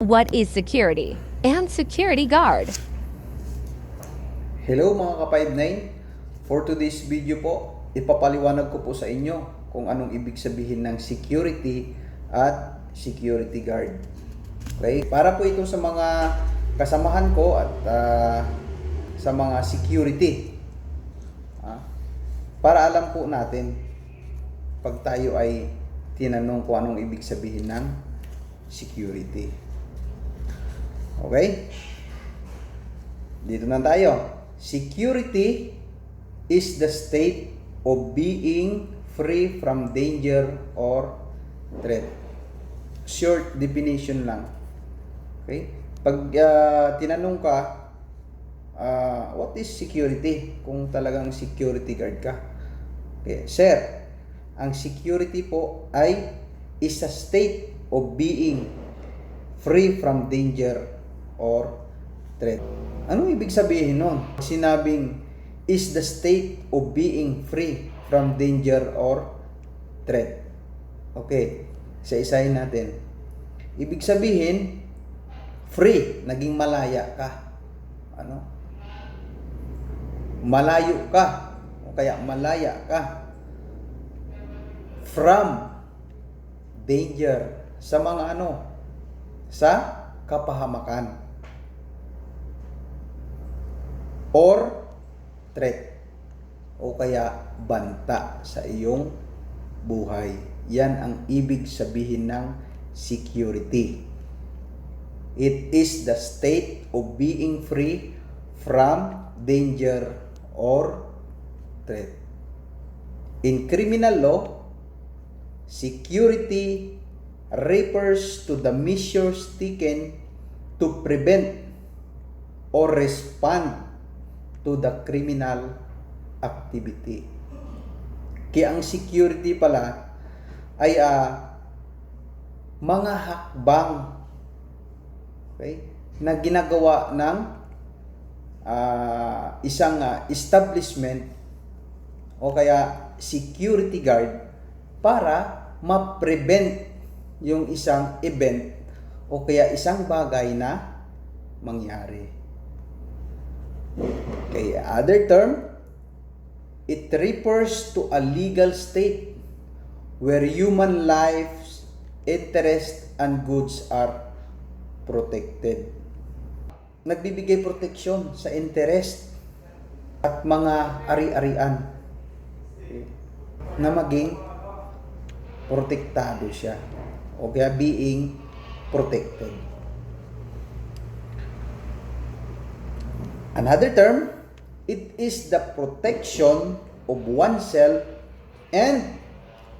What is security and security guard? Hello mga ka-59. For today's video po, ipapaliwanag ko po sa inyo kung anong ibig sabihin ng security at security guard. Okay? Para po ito sa mga kasamahan ko at sa mga security. Para alam po natin pag tayo ay tinanong kung anong ibig sabihin ng security. Okay? Dito na tayo. Security is the state of being free from danger or threat. Short definition lang. Okay? Pag tinanong ka, what is security? Kung talagang security guard ka. Okay. Sir, ang security po is a state of being free from danger or threat. Anong ibig sabihin nun? Sinabing is the state of being free from danger or threat. Okay, isa-isahin natin. Ibig sabihin, free, naging malaya ka. Ano? Malayo ka, o kaya malaya ka. From danger, sa mga ano? Sa kapahamakan. Or threat, o kaya banta sa iyong buhay. Yan ang ibig sabihin ng security. It is the state of being free from danger or threat. In criminal law, security refers to the measures taken to prevent or respond to the criminal activity. Kaya ang security pala ay mga hakbang, okay, na ginagawa ng isang establishment o kaya security guard para ma-prevent yung isang event o kaya isang bagay na mangyari. Okay, other term, it refers to a legal state where human lives, interests, and goods are protected. Nagbibigay proteksyon sa interest at mga ari-arian, okay, na maging protektado siya o kaya being protected. Another term, it is the protection of oneself and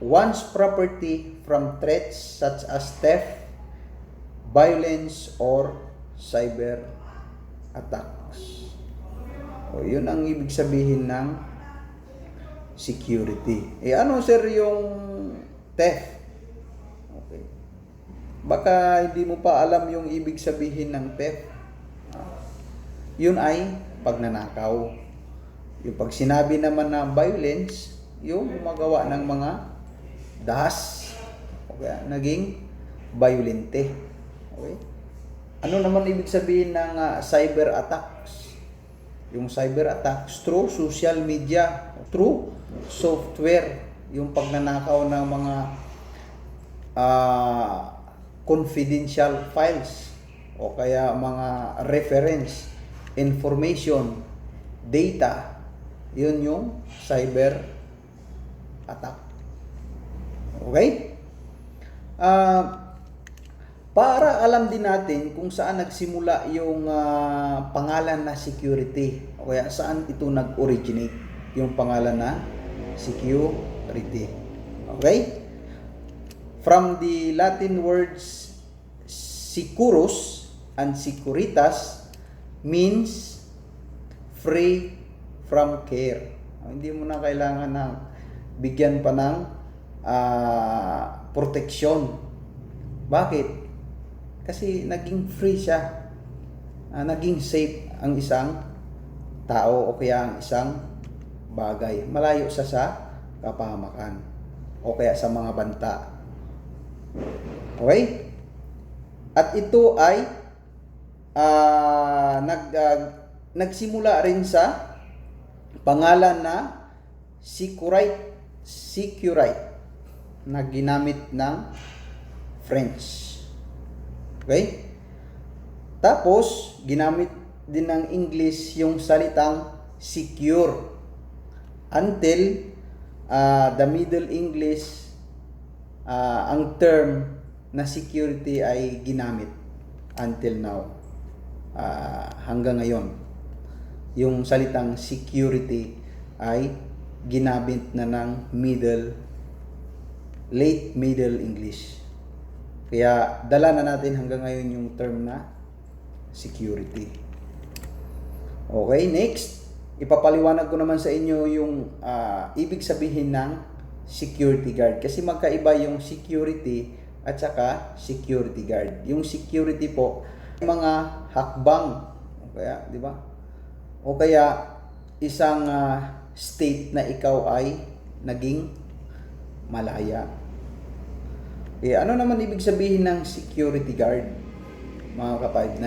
one's property from threats such as theft, violence, or cyber attacks. O, yun ang ibig sabihin ng security. Ano sir yung theft? Okay. Baka hindi mo pa alam yung ibig sabihin ng theft. Yun ay pagnanakaw. Yung pag sinabi naman na violence, yung gumagawa ng mga dahas, o kaya naging violente. Okay? Ano naman ibig sabihin ng cyber attacks? Yung cyber attacks through social media, through software, yung pagnanakaw ng mga confidential files o kaya mga reference information, data, yun yung cyber attack. Okay? Para alam din natin kung saan nagsimula yung pangalan na security, o kaya saan ito nag-originate, yung pangalan na security. Okay? From the Latin words securus and securitas, means free from care. Hindi mo na kailangan ng bigyan pa ng proteksyon. Bakit? Kasi naging free siya. Naging safe ang isang tao o kaya ang isang bagay. Malayo siya sa kapahamakan o kaya sa mga banta. Okay? At ito ay nagsimula rin sa pangalan na Securite na ginamit ng French. Okay? Tapos, ginamit din ng English yung salitang secure until the Middle English, ang term na security ay ginamit until now, hanggang ngayon. Yung salitang security ay ginamit na ng late Middle English. Kaya dala na natin hanggang ngayon yung term na security. Okay, next, ipapaliwanag ko naman sa inyo yung ibig sabihin ng security guard. Kasi magkaiba yung security at saka security guard. Yung security po, mga hakbang, kaya, di ba? O kaya isang state na ikaw ay naging malaya. Ano naman ibig sabihin ng security guard, mga ka-59?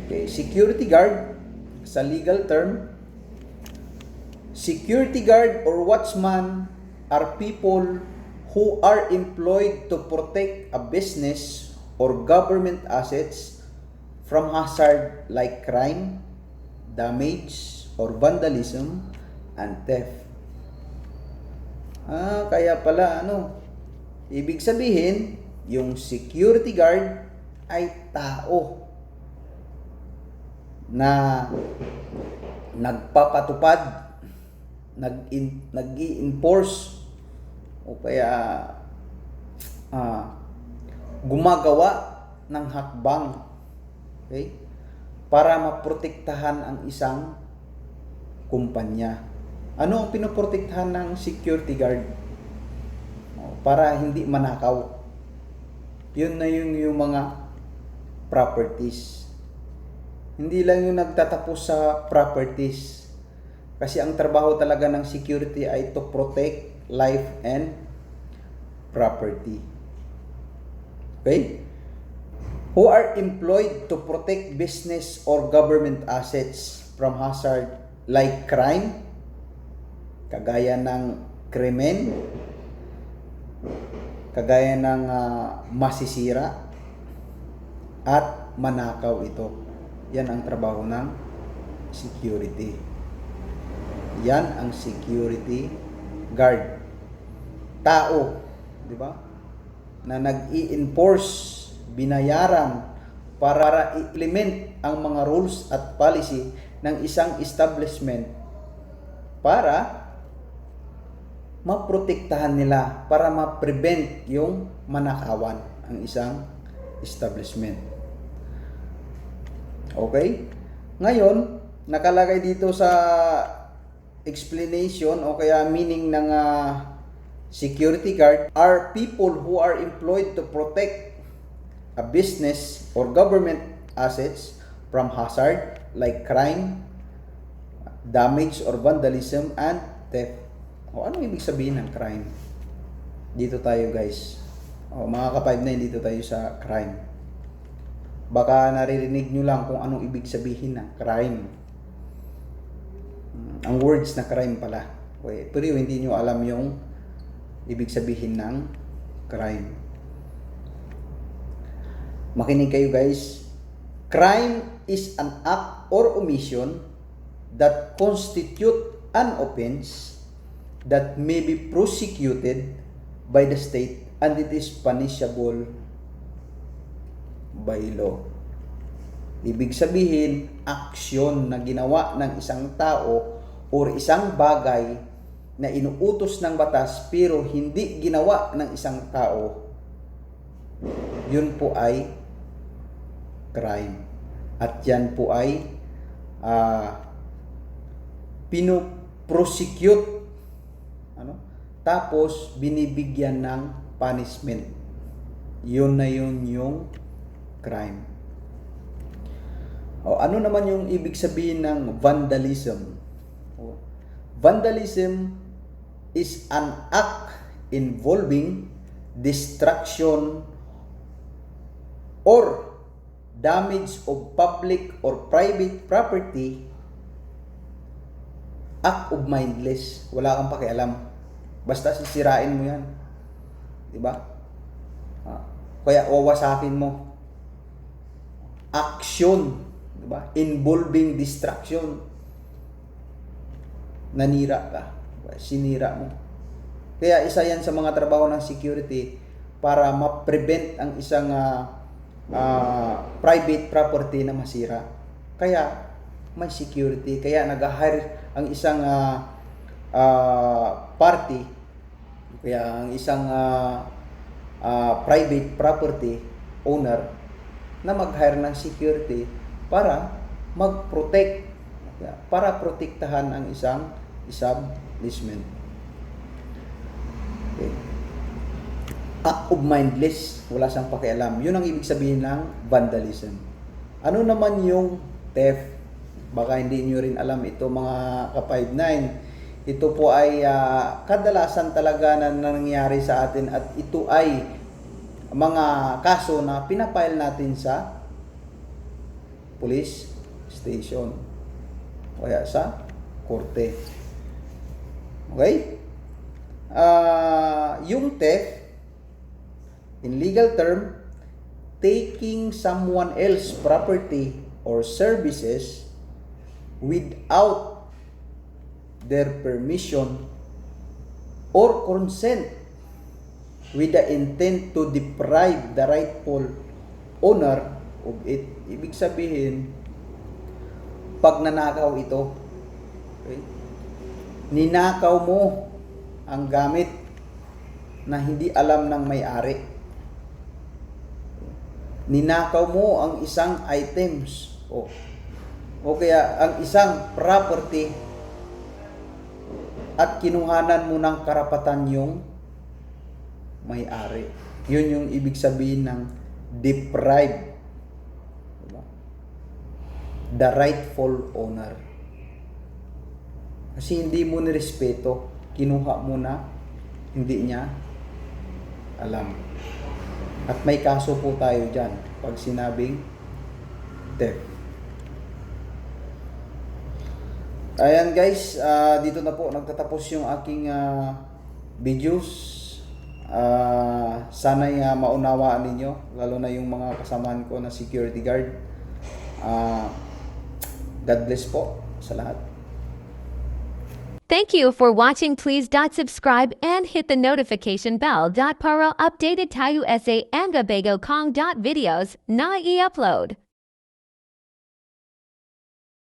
Okay, security guard, sa legal term, security guard or watchman are people who are employed to protect a business or government assets from hazard like crime, damage, or vandalism, and theft. Kaya pala, ibig sabihin, yung security guard ay tao na nagpapatupad, nag-i-enforce, o kaya gumagawa ng hakbang, okay, para maprotektahan ang isang kumpanya. Ano ang pinoprotektahan ng security guard? Para hindi manakaw. Yun na yung mga properties. Hindi lang yung nagtatapos sa properties. Kasi ang trabaho talaga ng security ay to protect life and property. Okay? Who are employed to protect business or government assets from hazard like crime, kagaya ng krimen, kagaya ng masisira, at manakaw ito. Yan ang trabaho ng security. Yan ang security guard. Tao, di ba? Na nag-i-enforce, binayaran para i-implement ang mga rules at policy ng isang establishment para maprotektahan nila, para ma-prevent yung manakawan ang isang establishment. Okay? Ngayon, nakalagay dito sa explanation o kaya meaning ng security guard are people who are employed to protect a business or government assets from hazard like crime, damage or vandalism, and theft. Ano ibig sabihin ng crime? Dito tayo, guys. Mga ka-59, dito tayo sa crime. Baka naririnig nyo lang kung anong ibig sabihin ng crime. Ang words na crime pala. Pero hindi nyo alam yung ibig sabihin ng crime. Makinig kayo, guys. Crime is an act or omission that constitute an offense that may be prosecuted by the state and it is punishable by law. Ibig sabihin, aksyon na ginawa ng isang tao or isang bagay na inuutos ng batas pero hindi ginawa ng isang tao, yun po ay crime. At yan po ay pinoprosecute, tapos binibigyan ng punishment. Yun na yun yung crime. Ano naman yung ibig sabihin ng vandalism? Vandalism is an act involving destruction or damage of public or private property, act of mindless. Wala kang pakialam. Basta sisirain mo yan. Diba? Kaya wawasakin mo. Action. Diba? Involving distraction. Nanira ka. Diba? Sinira mo. Kaya isa yan sa mga trabaho ng security para ma-prevent ang isang private property na masira. Kaya may security. Kaya nag-hire ang isang party, kaya ang isang private property owner na mag-hire ng security para mag-protect, para protektahan ang isang establishment. Okay. Act of mindless, wala siyang pakialam. Yun ang ibig sabihin ng vandalism. Ano naman yung theft? Baka hindi nyo rin alam ito mga ka-59. Ito po ay kadalasan talaga na nangyayari sa atin at ito ay mga kaso na pinapile natin sa police station o kaya sa korte. Okay? Yung theft, in legal term, taking someone else's property or services without their permission or consent with the intent to deprive the rightful owner of it. Ibig sabihin, pag nanakaw ito, okay, ninakaw mo ang gamit na hindi alam ng may-ari. Ninakaw mo ang isang items o kaya ang isang property at kinuhanan mo ng karapatan yung may-ari. Yun yung ibig sabihin ng deprive. Diba? The rightful owner. Kasi hindi mo nirespeto. Kinuha mo na, hindi niya alam. At may kaso po tayo dyan pag sinabing theft. Ayan guys, dito na po nagtatapos yung aking videos. Sana'y maunawaan ninyo, lalo na yung mga kasamahan ko na security guard. God bless po sa lahat. Thank you for watching. Please subscribe and hit the notification bell. Para updated tayo sa ang Bago Kong videos na i-upload.